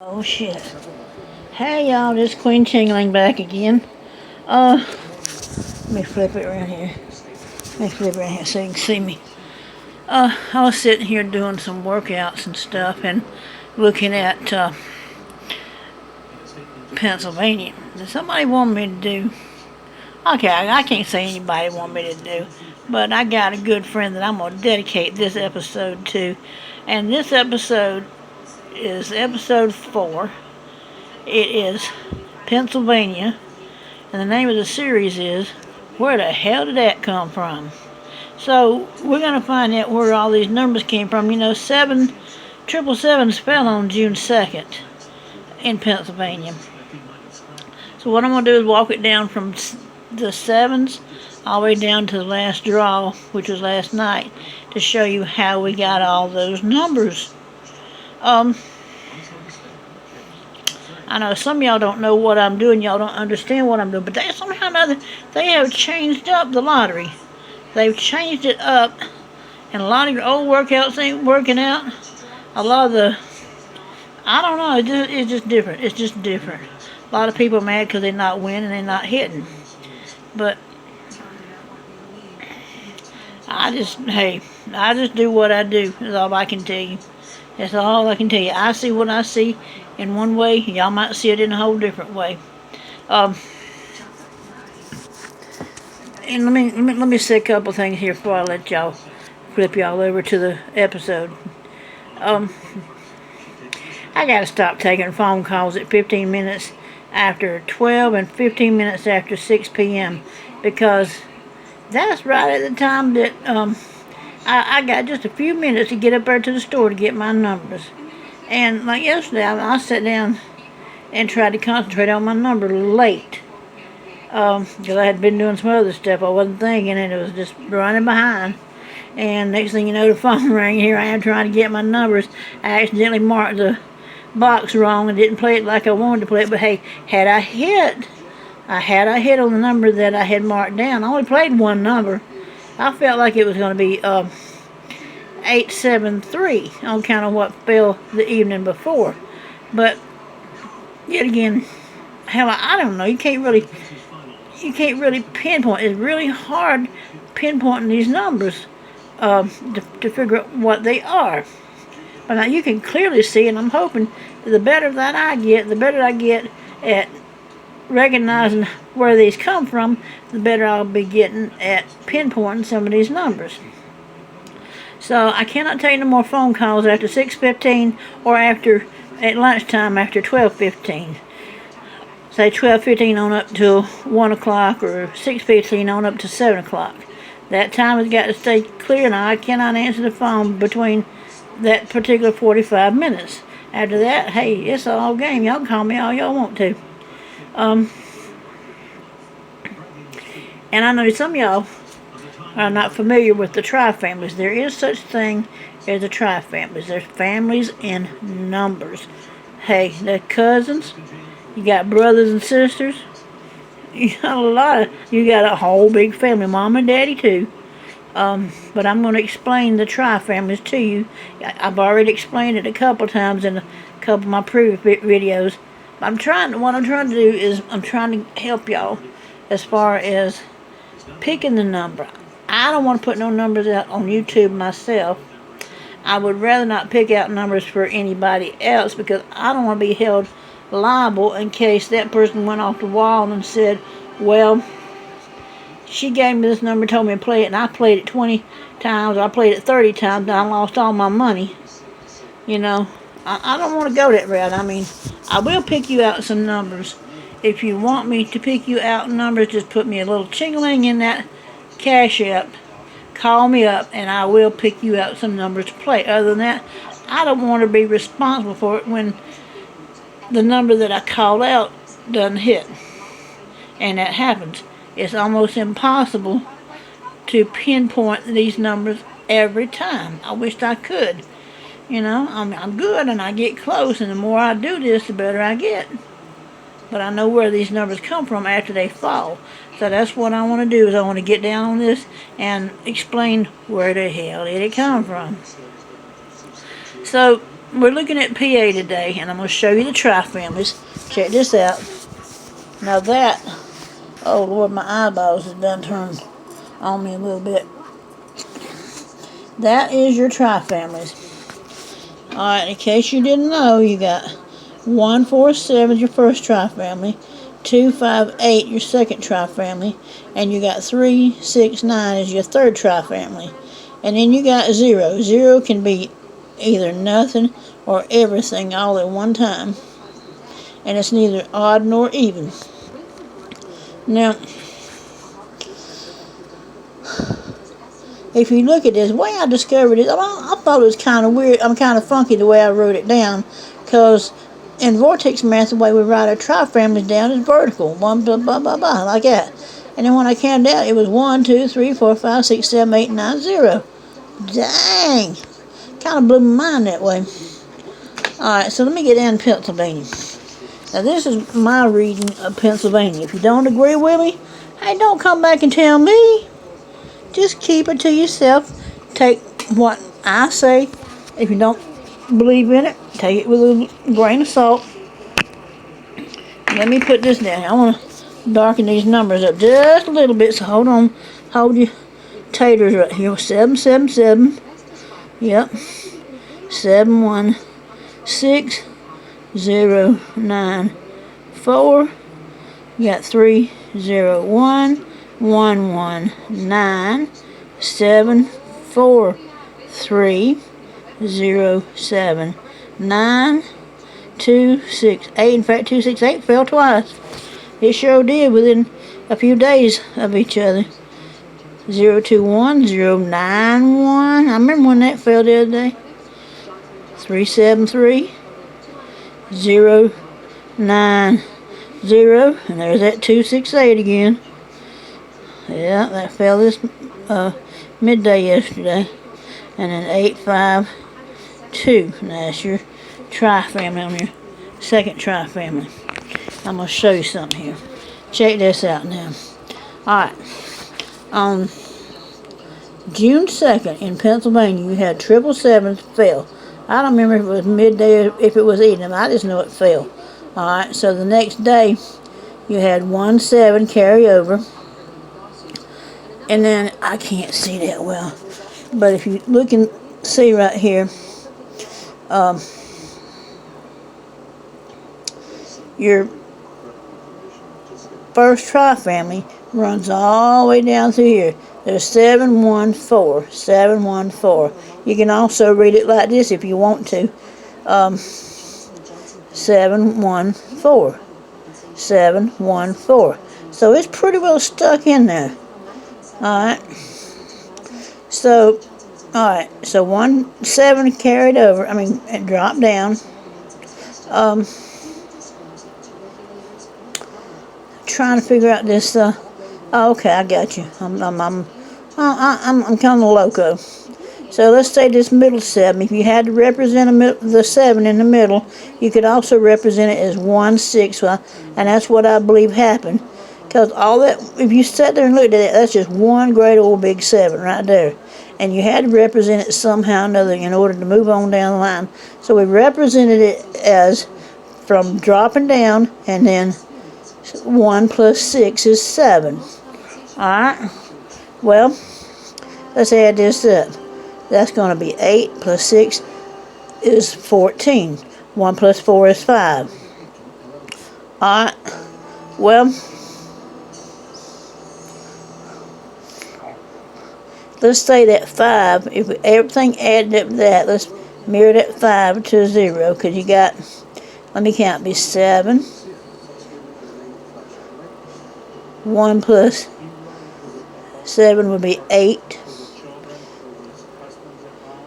Oh shit. Hey y'all, this Queen ChingALing back again. Let me flip it around here. Let me flip it around here so you can see me. I was sitting here doing some workouts and stuff and looking at Pennsylvania. And somebody wanted me to do, okay, I can't say anybody wanted me to do, but I got a good friend that I'm going to dedicate this episode to. And this episode is episode 4. It is Pennsylvania, and the name of the series is Where the Hell Did That Come From? So we're going to find out where all these numbers came from. You know, 777 fell on June 2nd in Pennsylvania. So what I'm going to do is walk it down from the 7s all the way down to the last draw, which was last night, to show you how we got all those numbers. I know some of y'all don't know what I'm doing, y'all don't understand what I'm doing, but they somehow or another, they have changed up the lottery. They've changed it up, and a lot of your old workouts ain't working out. A lot of the, I don't know, it's just different. It's just different. A lot of people are mad because they're not winning, they're not hitting. But I just do what I do, is all I can tell you. That's all I can tell you. I see what I see in one way. Y'all might see it in a whole different way. And let me say a couple things here before I let y'all flip y'all over to the episode. I gotta stop taking phone calls at 15 minutes after 12 and 15 minutes after 6 p.m. because that's right at the time that I got just a few minutes to get up there to the store to get my numbers. And like yesterday, I sat down and tried to concentrate on my number late. Because I had been doing some other stuff I wasn't thinking, and it was just running behind. And next thing you know, the phone rang. Here I am trying to get my numbers. I accidentally marked the box wrong and didn't play it like I wanted to play it. But hey, had I hit on the number that I had marked down, I only played one number. I felt like it was going to be 873 on kind of what fell the evening before. But yet again, hell, I don't know. You can't really pinpoint. It's really hard pinpointing these numbers to figure out what they are. But now you can clearly see, and I'm hoping that the better that I get, the better I get at recognizing where these come from, the better I'll be getting at pinpointing some of these numbers. So I cannot take no more phone calls after 6:15 or at lunchtime after 12:15. Say 12:15 on up till 1 o'clock or 6:15 on up to 7 o'clock. That time has got to stay clear, and I cannot answer the phone between that particular 45 minutes. After that, hey, it's all game. Y'all can call me all y'all want to. And I know some of y'all are not familiar with the tri-families. There is such thing as the tri-families. There's families in numbers. Hey, they're cousins. You got brothers and sisters. You got a whole big family, mom and daddy too. But I'm going to explain the tri-families to you. I've already explained it a couple times in a couple of my previous videos. What I'm trying to do is I'm trying to help y'all as far as picking the number. I don't want to put no numbers out on YouTube myself. I would rather not pick out numbers for anybody else because I don't want to be held liable in case that person went off the wall and said, well, she gave me this number, told me to play it, and I played it 20 times, I played it 30 times, and I lost all my money. You know, I don't want to go that route. I mean, I will pick you out some numbers. If you want me to pick you out numbers, just put me a little ChingALing in that Cash App. Call me up, and I will pick you out some numbers to play. Other than that, I don't want to be responsible for it when the number that I called out doesn't hit. And that happens. It's almost impossible to pinpoint these numbers every time. I wished I could. You know, I'm good and I get close, and the more I do this, the better I get. But I know where these numbers come from after they fall. So that's what I want to do, is I want to get down on this and explain where the hell did it come from. So we're looking at PA today, and I'm going to show you the tri-families. Check this out. Now that, oh Lord, my eyeballs have done turned on me a little bit. That is your tri-families. Alright, in case you didn't know, you got 147 your first tri-family, 258 your second tri-family, and you got 369 is your third tri-family. And then you got 0. 0 can be either nothing or everything all at one time. And it's neither odd nor even. Now, if you look at this, the way I discovered it, I thought it was kind of weird. I'm kind of funky the way I wrote it down, because in vortex math, the way we write our tri-families down is vertical, one blah blah blah blah, like that. And then when I counted out, it was 1, 2, 3, 4, 5, 6, 7, 8, 9, 0. Dang, kind of blew my mind that way. All right, so let me get down to Pennsylvania. Now this is my reading of Pennsylvania. If you don't agree with me, hey, don't come back and tell me. Just keep it to yourself. Take what I say. If you don't believe in it, take it with a grain of salt. Let me put this down. I want to darken these numbers up just a little bit. So hold on. Hold your taters right here. 777. Yep. 71609. You got 301. 119 743 07 9 268. In fact, 268 fell twice. It sure did within a few days of each other. 021 091. I remember when that fell the other day. 373 090. And there's that 268 again. Yeah, that fell this midday yesterday. And then 852. Now that's your tri-family on your second tri-family. I'm going to show you something here. Check this out now. Alright. On June 2nd in Pennsylvania, you had 777 fell. I don't remember if it was midday or if it was evening. I just know it fell. Alright, so the next day, you had 17 carry over. And then, I can't see that well, but if you look and see right here, your first tri-family runs all the way down through here. There's 714, 714. You can also read it like this if you want to. 714, 714. So it's pretty well stuck in there. Alright, so 17 carried over, it dropped down. Trying to figure out this, okay, I got you. I'm kind of loco. So let's say this middle 7, if you had to represent the 7 in the middle, you could also represent it as 1/6, and that's what I believe happened. Because all that, if you sat there and looked at it, that's just one great old big 7 right there. And you had to represent it somehow or another in order to move on down the line. So we represented it as from dropping down, and then 1 plus 6 is 7. Alright? Well, let's add this up. That's going to be 8 plus 6 is 14. 1 plus 4 is 5. Alright? Well, let's say that 5, if everything added up to that, let's mirror that 5 to 0, because you got, let me count, be 7. 1 plus 7 would be 8.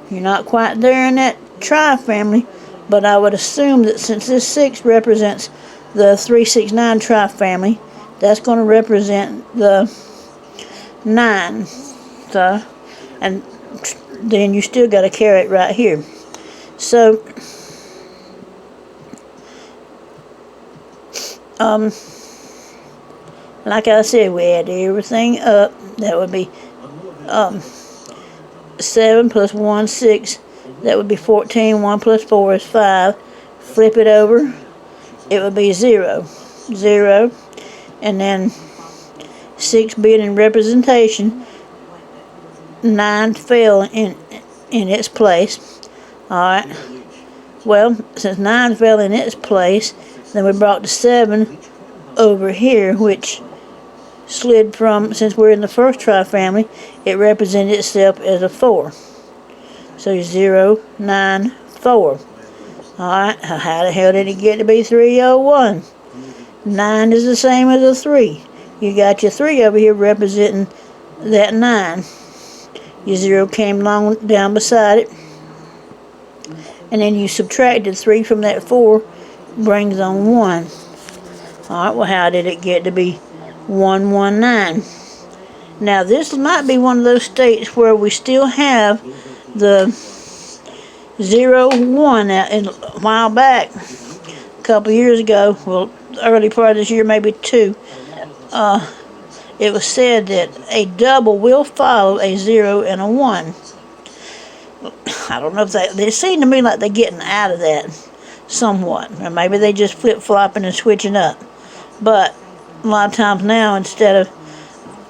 You're not quite there in that tri-family, but I would assume that since this 6 represents the 369 tri-family, that's going to represent the 9. So, and then you still got a carrot right here. So, like I said, we add everything up. That would be 7 plus 1, 6 That would be 14. 1 plus 4 is 5. Flip it over. It would be 0. 0. And then 6 being in representation, 9 fell in its place. Alright. Well, since 9 fell in its place, then we brought the 7 over here, which slid from, since we're in the first tri-family, it represented itself as a 4. So 0, 9, 4. Alright, how the hell did it get to be 301? 9 is the same as a 3. You got your 3 over here representing that 9. Your 0 came along down beside it. And then you subtracted 3 from that 4, brings on 1. Alright, well, how did it get to be 119? Now, this might be one of those states where we still have the 0, 1. Now, a while back, a couple years ago, well, early part of this year, maybe 2, it was said that a double will follow a 0 and a 1. I don't know if they seem to me like they're getting out of that somewhat. Or maybe they just flip-flopping and switching up. But a lot of times now, instead of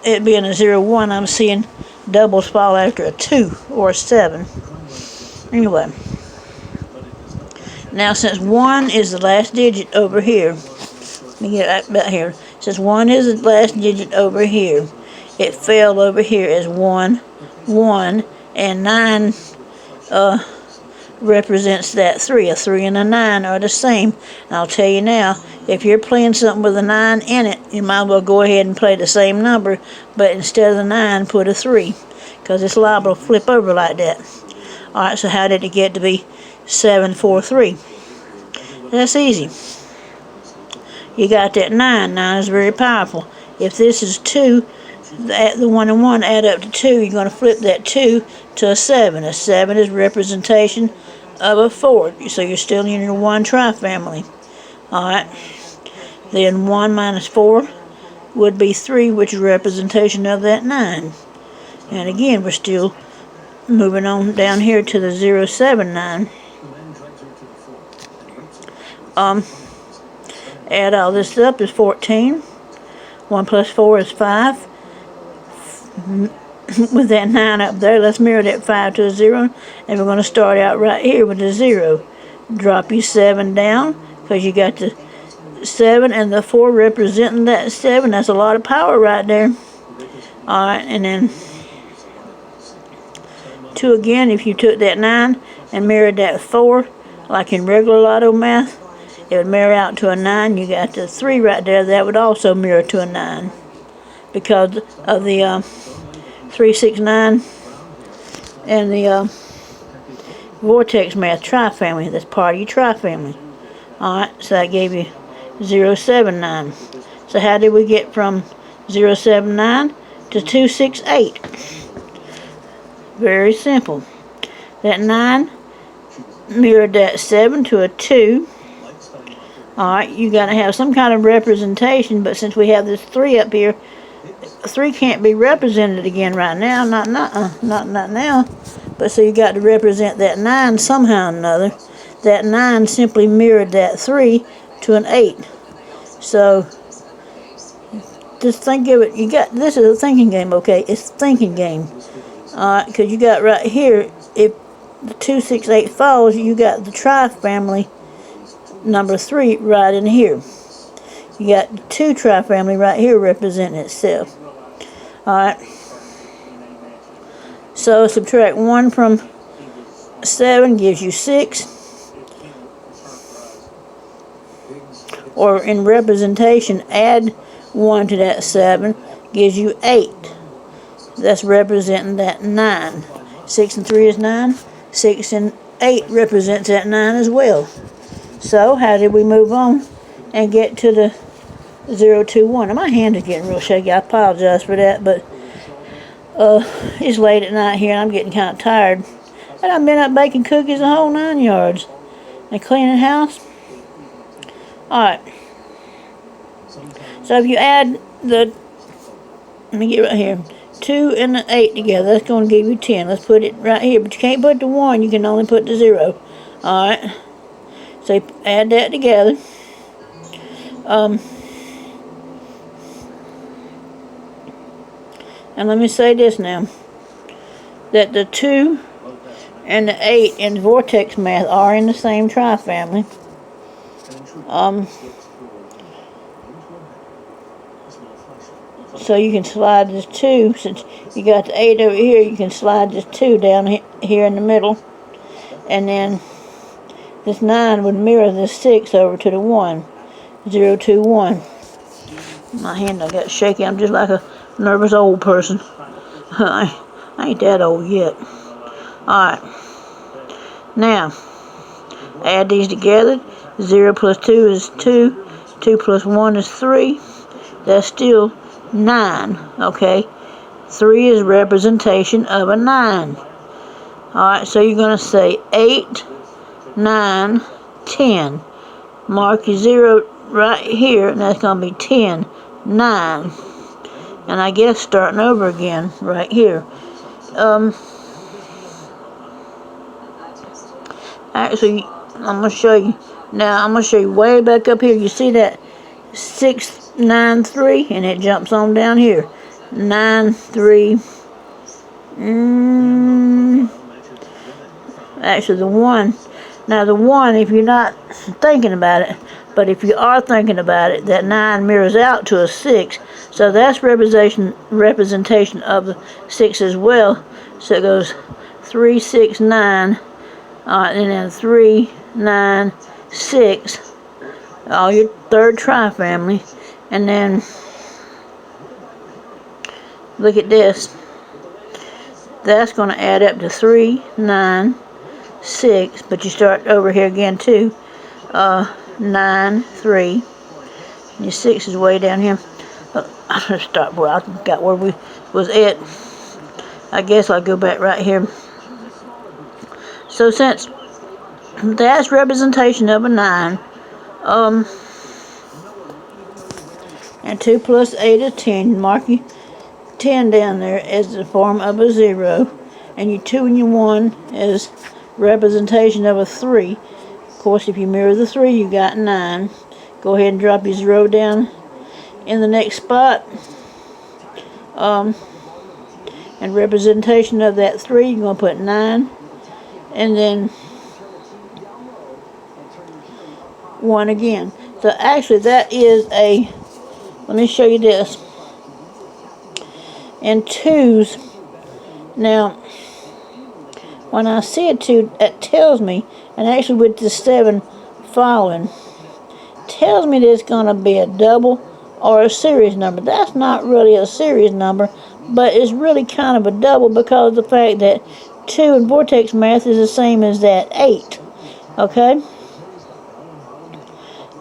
it being a 0, 1, I'm seeing doubles fall after a 2 or a 7. Anyway. Now, since 1 is the last digit over here, let me get back here. Since 1 is the last digit over here, it fell over here as 1, 1, and 9 represents that 3. A 3 and a 9 are the same. And I'll tell you now, if you're playing something with a 9 in it, you might as well go ahead and play the same number, but instead of the 9, put a 3, because it's liable to flip over like that. Alright, so how did it get to be 743? That's easy. You got that 9. 9 is very powerful. If this is 2, the 1 and 1 add up to 2. You're going to flip that 2 to a 7. A 7 is representation of a 4. So you're still in your 1 tri-family. Alright. Then 1 minus 4 would be 3, which is representation of that 9. And again, we're still moving on down here to the 079. Add all this up is 14. 1 plus 4 is 5. With that 9 up there, let's mirror that 5 to a 0. And we're going to start out right here with a 0. Drop your 7 down, because you got the 7 and the 4 representing that 7. That's a lot of power right there. Alright, and then 2 again. If you took that 9 and mirrored that 4, like in regular lotto math, it would mirror out to a 9. You got the 3 right there. That would also mirror to a 9. Because of the 369 and the vortex math tri-family. That's part of your tri-family. Alright, so that gave you 079. So how did we get from 079 to 268? Very simple. That 9 mirrored that 7 to a 2. Alright, you got to have some kind of representation, but since we have this 3 up here, 3 can't be represented again right now. Not now. But so you got to represent that 9 somehow or another. That 9 simply mirrored that 3 to an 8. So just think of it. This is a thinking game, okay? It's a thinking game. Because you got right here, if the 268 falls, you got the tri-family number 3 right in here. You got the 2 tri-family right here representing itself. Alright. So subtract 1 from 7 gives you 6. Or in representation, add 1 to that 7 gives you 8. That's representing that 9. 6 and 3 is 9. 6 and 8 represents that 9 as well. So, how did we move on and get to the 021? And my hand is getting real shaky. I apologize for that, but it's late at night here and I'm getting kind of tired. And I've been up baking cookies the whole 9 yards and cleaning house. Alright. So if you add the, let me get right here. 2 and the 8 together. That's going to give you 10. Let's put it right here. But you can't put the 1. You can only put the 0. Alright. So you add that together. And let me say this now. That the 2 and the 8 in vortex math are in the same tri-family. So you can slide this 2, since you got the 8 over here, you can slide this 2 down here in the middle. And then this 9 would mirror this 6 over to the 1. 0, 2, 1. My hand done got shaky. I'm just like a nervous old person. I ain't that old yet. Alright. Now, add these together. 0 plus 2 is 2. 2 plus 1 is 3. That's still 9. Okay? 3 is representation of a 9. Alright, so you're going to say 8, 9, 10. Mark your 0 right here, and that's going to be 10, 9. And I guess starting over again right here. Actually, I'm going to show you. Now, I'm going to show you way back up here. You see that 6, 9, 3? And it jumps on down here. 9, 3. Actually, the 1. Now, the 1, if you're not thinking about it, but if you are thinking about it, that 9 mirrors out to a 6. So that's representation of the 6 as well. So it goes 3, 6, 9. And then 3, 9, 6. All your third tri-family. And then, look at this. That's going to add up to 3, 9, 6. But you start over here again too. 9, 3. And your 6 is way down here. I'm going to start where I got where we was at. I guess I'll go back right here. So since that's representation of a 9, and 2 plus 8 is 10, mark your 10 down there as the form of a 0, and your 2 and your 1 is representation of a 3. Of course, if you mirror the 3, you got 9. Go ahead and drop your 0 down in the next spot. And representation of that 3, you're going to put 9. And then 1 again. So actually that is a, let me show you this. In 2s, now when I see a 2, it tells me, and actually with the 7 following, tells me that it's going to be a double or a series number. That's not really a series number, but it's really kind of a double because of the fact that 2 in vortex math is the same as that 8. Okay?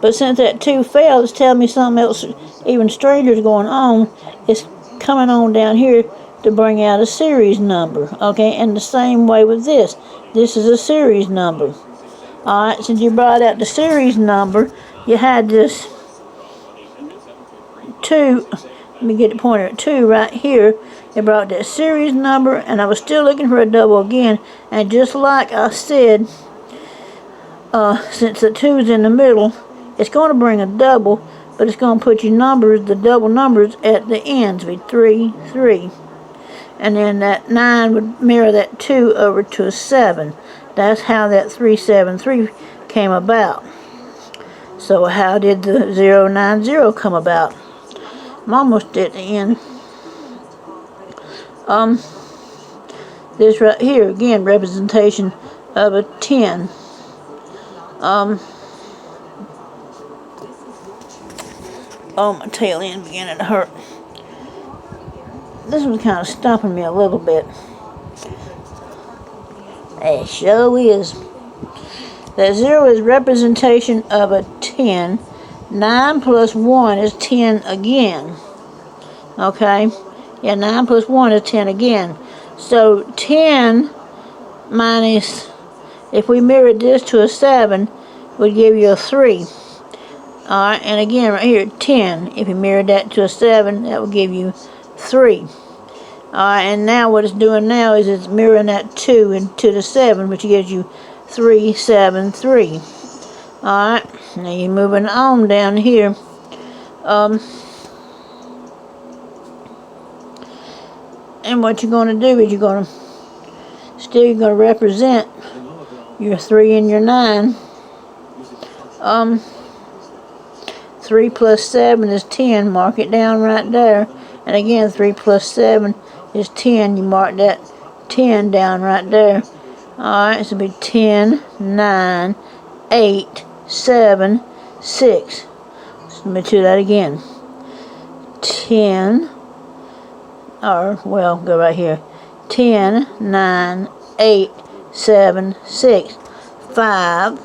But since that 2 failed, it's telling me something else even stranger is going on. It's coming on down here to bring out a series number. Okay? And the same way with this. This is a series number. Alright, since you brought out the series number, you had this 2, let me get the pointer at 2 right here. It brought that series number, and I was still looking for a double again. And just like I said, since the 2's in the middle, it's going to bring a double, but it's going to put your numbers, the double numbers, at the ends. Be 3, 3. And then that 9 would mirror that 2 over to a 7. That's how that 3, 7, 3 came about. So how did the 0, 9, 0 come about? I'm almost at the end. This right here, again, representation of a 10. Oh, my tail end beginning to hurt. This one's kind of stumping me a little bit. It sure is. That 0 is representation of a 10. 9 plus 1 is 10 again. Okay? Yeah, 9 plus 1 is 10 again. So 10 minus, if we mirrored this to a 7, would give you a 3. Alright, and again right here, 10. If you mirrored that to a 7, that would give you 3. Alright, and now what it's doing now is it's mirroring that 2 into the 7, which gives you 3, 7, 3. Alright, now you're moving on down here. And what you're going to do is you're going to represent your 3 and your 9. 3 plus 7 is 10. Mark it down right there. And again, 3 plus 7 is 10. You mark that 10 down right there. Alright, so it'll be 10, 9, 8, 7, 6. So let me do that again. 10, or, well, go right here. 10, 9, 8, 7, 6, 5.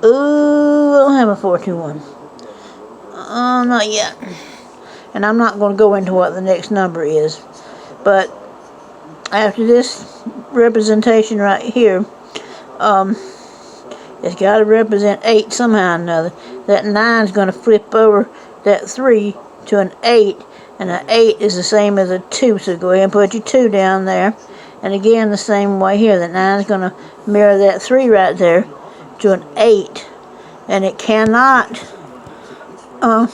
Ooh, I don't have a 421. Not yet. And I'm not going to go into what the next number is. But after this representation right here, it's got to represent 8 somehow or another. That 9 is going to flip over that 3 to an 8. And an 8 is the same as a 2. So go ahead and put your 2 down there. And again, the same way here. The 9 is going to mirror that 3 right there to an 8. And it cannot,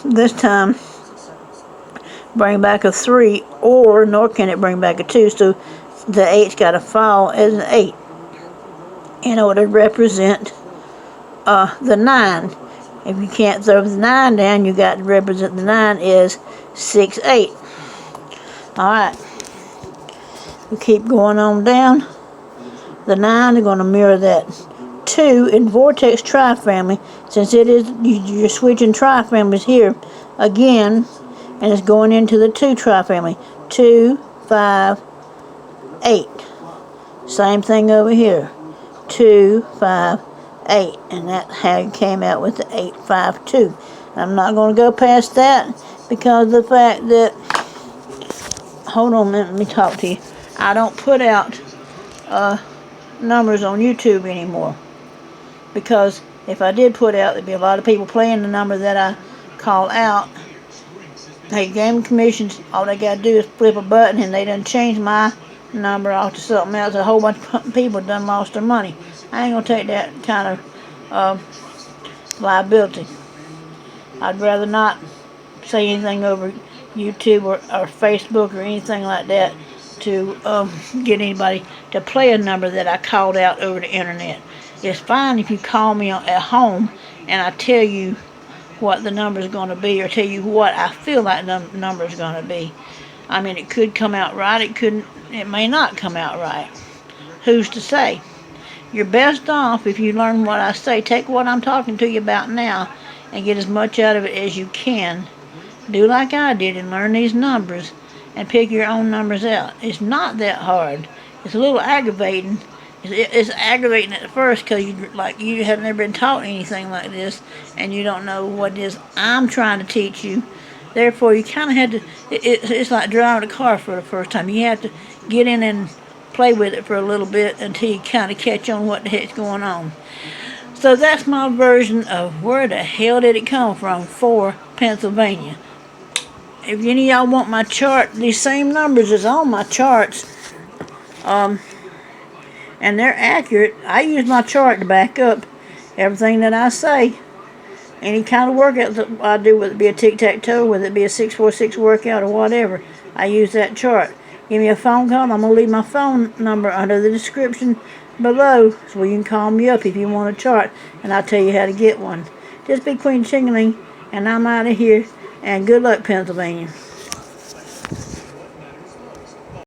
this time, bring back a 3, or nor can it bring back a 2. So the 8's got to fall as an 8 in order to represent the 9. If you can't throw the 9 down, you got to represent the 9 as 6, 8. Alright. We keep going on down. The 9 is going to mirror that 2 in vortex tri-family. Since it is, you're switching tri-families here again, and it's going into the 2 tri-family. 2, 5, 8. Same thing over here. 2, 5, 8. And that's how you came out with the 8, 5, 2. I'm not going to go past that because of the fact that, hold on a minute, let me talk to you. I don't put out numbers on YouTube anymore. Because if I did put out, there'd be a lot of people playing the number that I call out. Hey, gaming commissions, all they got to do is flip a button and they done change my number off to something else. A whole bunch of people done lost their money. I ain't going to take that kind of liability. I'd rather not say anything over YouTube or Facebook or anything like that to get anybody to play a number that I called out over the internet. It's fine if you call me at home and I tell you what the number is going to be, or tell you what I feel like the number is going to be. I mean, it could come out right, it may not come out right. Who's to say? You're best off if you learn what I say. Take what I'm talking to you about now and get as much out of it as you can. Do like I did and learn these numbers and pick your own numbers out. It's not that hard. It's a little aggravating. It's aggravating at first because you have never been taught anything like this and you don't know what it is I'm trying to teach you. Therefore, you kind of had to, it's like driving a car for the first time. You have to get in and play with it for a little bit until you kind of catch on what the heck's going on. So that's my version of where the hell did it come from for Pennsylvania. If any of y'all want my chart, these same numbers is on my charts. And they're accurate. I use my chart to back up everything that I say. Any kind of workout that I do, whether it be a tic-tac-toe, whether it be a 646 workout or whatever, I use that chart. Give me a phone call. I'm going to leave my phone number under the description below so you can call me up if you want a chart, and I'll tell you how to get one. Just be Queen ChingALing, and I'm out of here, and good luck, Pennsylvania.